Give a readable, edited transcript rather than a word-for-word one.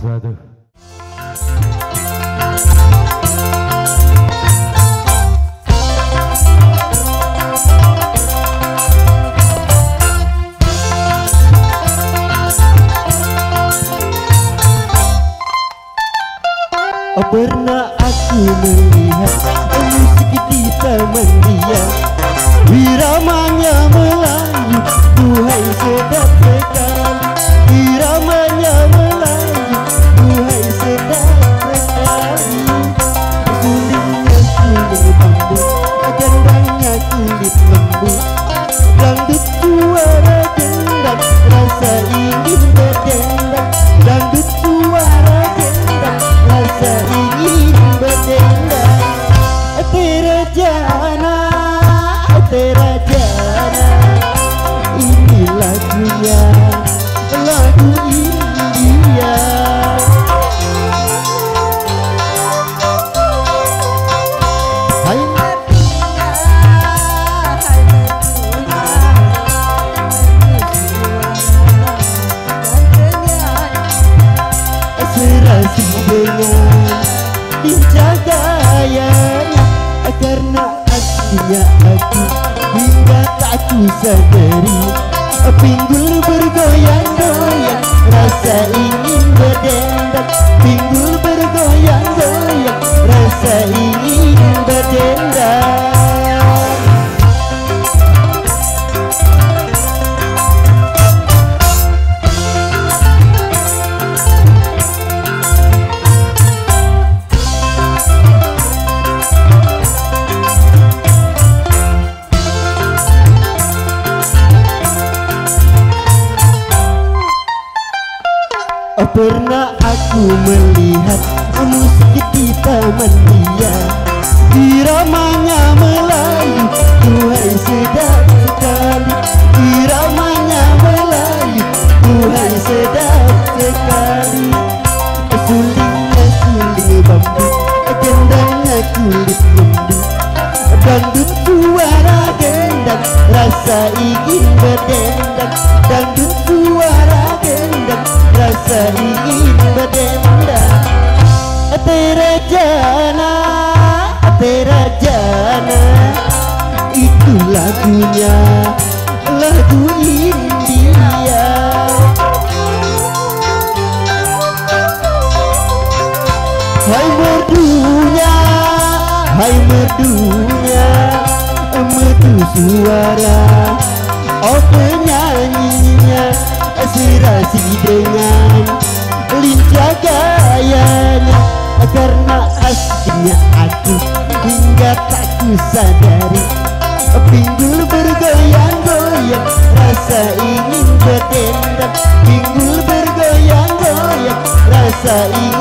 brother. Pernah aku melihat musik di taman dia, iramanya Melayu, duhai sedap sekali. Iramanya Melayu, duhai sedap sekali. Sulingnya suling bambu, gendangnya kulit lembu, dangdut suara gendang, rasa ingin berdendang. Dangdut suara gendang, rasa ingin berdendang. Tera jana, tera jana, ini lagunya, lagu India. Hai Medina, hai Medina, serasi dengan lincah gayanya, karena aslinya aku hingga tak ku sadari. Pinggul bergoyang-goyang, rasa ingin berdendang. Pinggul bergoyang-goyang, rasa ingin berdendang. Pernah aku melihat musik di taman dia, iramanya Melayu, duhai sedap sekali. Iramanya Melayu, duhai sedap sekali. Sulingnya suling bambu, gendangnya kulit lembu, dangdut suara gendang, rasa ingin berdendang. Dangdut suara gendang, rasa ingin berdendang. Tera jana, tera jana, itu lagunya, lagu India. Hai merdunya, hai merdunya, merdu suara, oh penyanyinya, serasi dengan lincah gayanya, karena aslinya aku hingga tak ku sadari. Pinggul bergoyang-goyang, rasa ingin berdendang. Pinggul bergoyang-goyang, rasa ingin